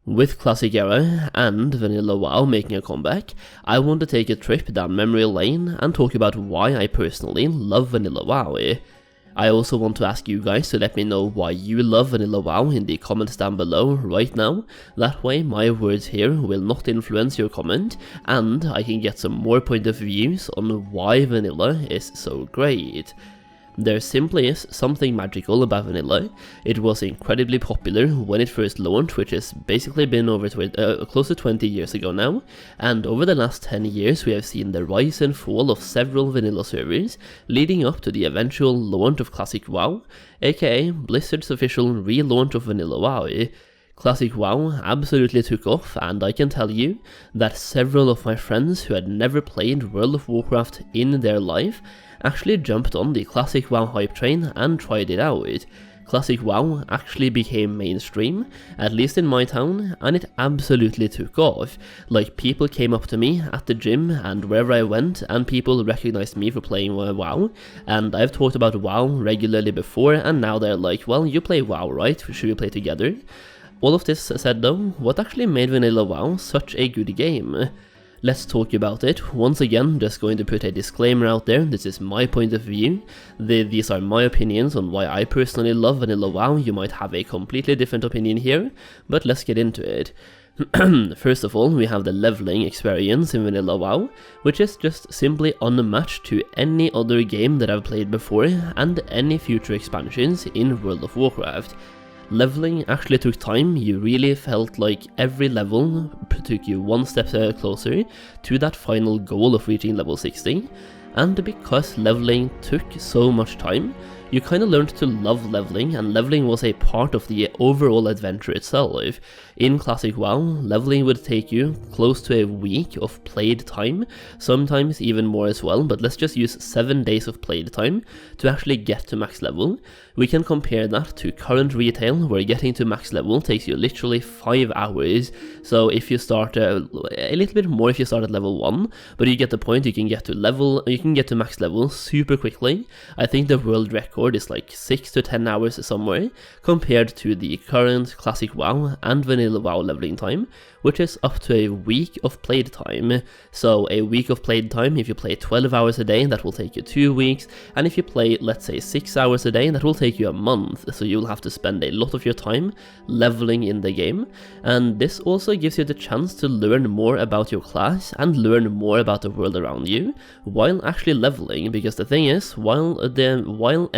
With Classic Era and Vanilla WoW making a comeback, I want to take a trip down memory lane and talk about why I personally love Vanilla WoW. I also want to ask you guys to let me know why you love Vanilla WoW in the comments down below right now. That way my words here will not influence your comment and I can get some more point of views on why Vanilla is so great. There simply is something magical about Vanilla. It was incredibly popular when it first launched, which has basically been over close to 20 years ago now, and over the last 10 years we have seen the rise and fall of several Vanilla servers, leading up to the eventual launch of Classic WoW, aka Blizzard's official relaunch of Vanilla WoW. Classic WoW absolutely took off, and I can tell you that several of my friends who had never played World of Warcraft in their life actually jumped on the Classic WoW hype train and tried it out. Classic WoW actually became mainstream, at least in my town, and it absolutely took off. Like, people came up to me at the gym and wherever I went, and people recognized me for playing WoW, and I've talked about WoW regularly before, and now they're like, well, you play WoW, right? Should we play together? All of this said though, what actually made Vanilla WoW such a good game? Let's talk about it. Once again, just going to put a disclaimer out there, this is my point of view. These are my opinions on why I personally love Vanilla WoW. You might have a completely different opinion here, but let's get into it. First of all, we have the leveling experience in Vanilla WoW, which is just simply unmatched to any other game that I've played before and any future expansions in World of Warcraft. Leveling actually took time. You really felt like every level took you one step closer to that final goal of reaching level 60, and because leveling took so much time, you kind of learned to love leveling, and leveling was a part of the overall adventure itself. In Classic WoW, leveling would take you close to a week of played time, sometimes even more as well, but let's just use 7 days of played time to actually get to max level. We can compare that to current retail, where getting to max level takes you literally 5 hours, so if you start a little bit more if you start at level 1, but you get the point, you can get to max level super quickly. I think the world record is like 6 to 10 hours somewhere, compared to the current Classic WoW and Vanilla WoW leveling time, which is up to a week of played time. So a week of played time, if you play 12 hours a day, that will take you 2 weeks, and if you play, let's say, 6 hours a day, that will take you a month, so you'll have to spend a lot of your time leveling in the game. And this also gives you the chance to learn more about your class and learn more about the world around you while actually leveling, because the thing is, while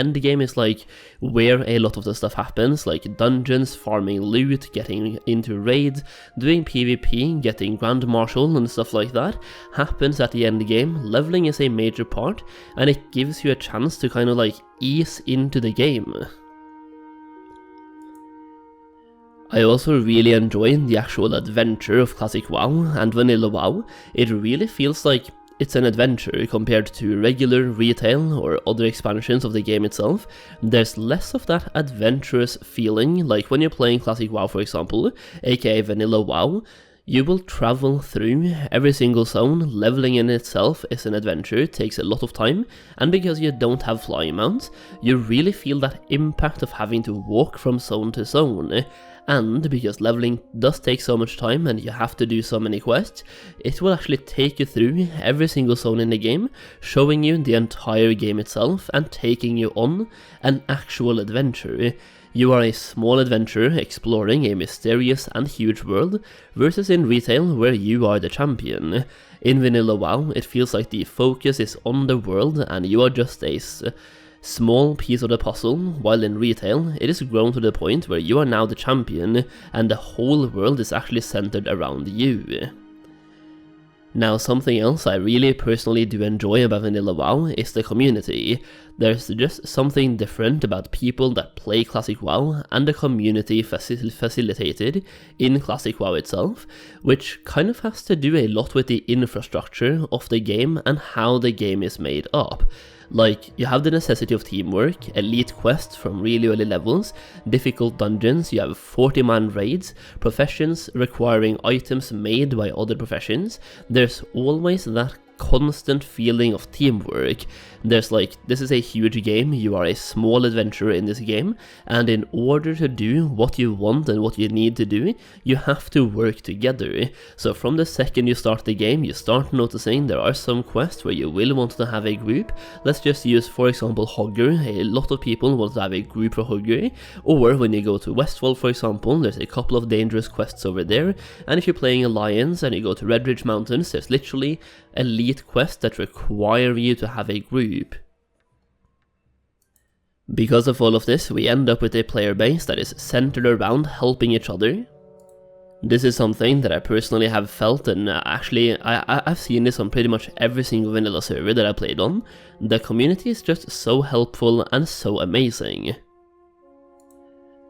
endgame is like where a lot of the stuff happens, like dungeons, farming loot, getting into raids, doing PvP, getting Grand Marshal and stuff like that happens at the end game, leveling is a major part, and it gives you a chance to kind of like ease into the game. I also really enjoy the actual adventure of Classic WoW and Vanilla WoW. It really feels like it's an adventure compared to regular retail or other expansions of the game itself. There's less of that adventurous feeling, like when you're playing Classic WoW, for example, aka Vanilla WoW. You will travel through every single zone. Leveling in itself is an adventure, it takes a lot of time, and because you don't have flying mounts, you really feel that impact of having to walk from zone to zone. And because leveling does take so much time and you have to do so many quests, it will actually take you through every single zone in the game, showing you the entire game itself and taking you on an actual adventure. You are a small adventurer exploring a mysterious and huge world, versus in retail where you are the champion. In Vanilla WoW, it feels like the focus is on the world and you are just a small piece of the puzzle, while in retail it is grown to the point where you are now the champion and the whole world is actually centered around you. Now, something else I really personally do enjoy about Vanilla WoW is the community. There's just something different about people that play Classic WoW and the community facilitated in Classic WoW itself, which kind of has to do a lot with the infrastructure of the game and how the game is made up. Like, you have the necessity of teamwork, elite quests from really early levels, difficult dungeons, you have 40-man raids, professions requiring items made by other professions. There's always that constant feeling of teamwork. There's like, this is a huge game, you are a small adventurer in this game, and in order to do what you want and what you need to do, you have to work together. So from the second you start the game, you start noticing there are some quests where you will want to have a group. Let's just use, for example, Hogger. A lot of people want to have a group for Hogger, or when you go to Westfall, for example, there's a couple of dangerous quests over there, and if you're playing Alliance and you go to Redridge Mountains, there's literally elite quests that require you to have a group. Because of all of this, we end up with a player base that is centered around helping each other. This is something that I personally have felt, and actually I've seen this on pretty much every single vanilla server that I played on. The community is just so helpful and so amazing.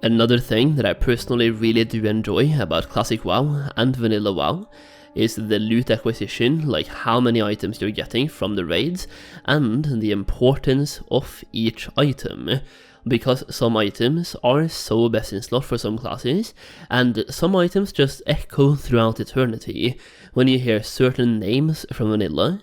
Another thing that I personally really do enjoy about Classic WoW and Vanilla WoW is the loot acquisition, like how many items you're getting from the raids, and the importance of each item. Because some items are so best in slot for some classes, and some items just echo throughout eternity when you hear certain names from Vanilla.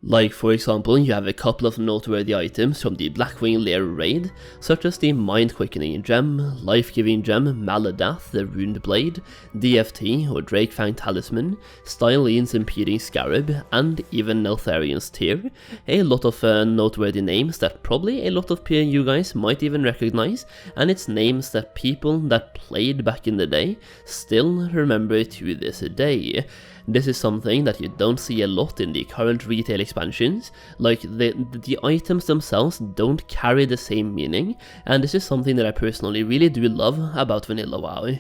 Like for example, you have a couple of noteworthy items from the Blackwing Lair raid, such as the Mind Quickening Gem, Life Giving Gem, Maladath, the Runed Blade, DFT or Drakefang Talisman, Stylene's Impeding Scarab, and even Neltharian's Tear. A lot of noteworthy names that probably a lot of you guys might even recognize, and it's names that people that played back in the day still remember to this day. This is something that you don't see a lot in the current retail expansions, like the items themselves don't carry the same meaning, and this is something that I personally really do love about Vanilla WoW.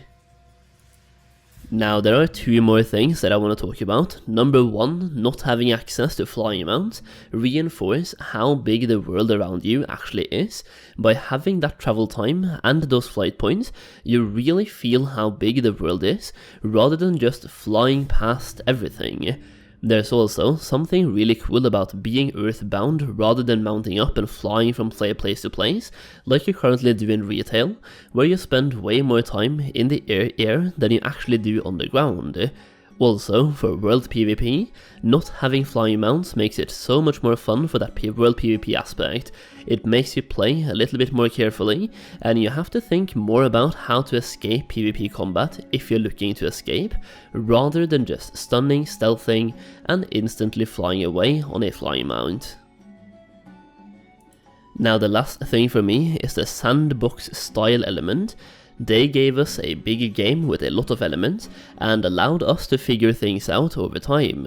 Now there are two more things that I want to talk about. Number one, not having access to flying mounts reinforce how big the world around you actually is. By having that travel time and those flight points, you really feel how big the world is, rather than just flying past everything. There's also something really cool about being earthbound rather than mounting up and flying from place to place, like you currently do in retail, where you spend way more time in the air than you actually do on the ground. Also, for World PvP, not having flying mounts makes it so much more fun for that World PvP aspect. It makes you play a little bit more carefully, and you have to think more about how to escape PvP combat if you're looking to escape, rather than just stunning, stealthing, and instantly flying away on a flying mount. Now the last thing for me is the Sandbox style element. They gave us a big game with a lot of elements and allowed us to figure things out over time.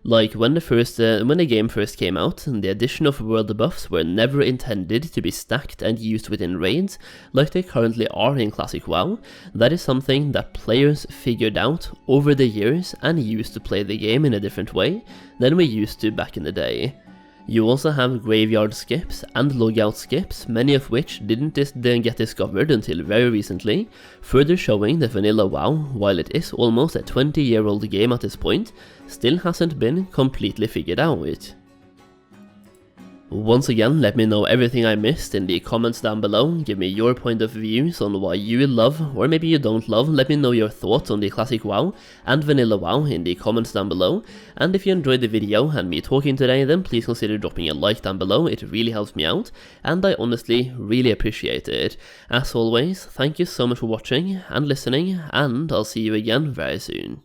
Like when the game first came out, the addition of world buffs were never intended to be stacked and used within raids like they currently are in Classic WoW. That is something that players figured out over the years and used to play the game in a different way than we used to back in the day. You also have graveyard skips and logout skips, many of which didn't get discovered until very recently, further showing that Vanilla WoW, while it is almost a 20-year-old game at this point, still hasn't been completely figured out. Once again, let me know everything I missed in the comments down below. Give me your point of views on why you love, or maybe you don't love. Let me know your thoughts on the Classic WoW and Vanilla WoW in the comments down below. And if you enjoyed the video and me talking today, then please consider dropping a like down below. It really helps me out, and I honestly really appreciate it. As always, thank you so much for watching and listening, and I'll see you again very soon.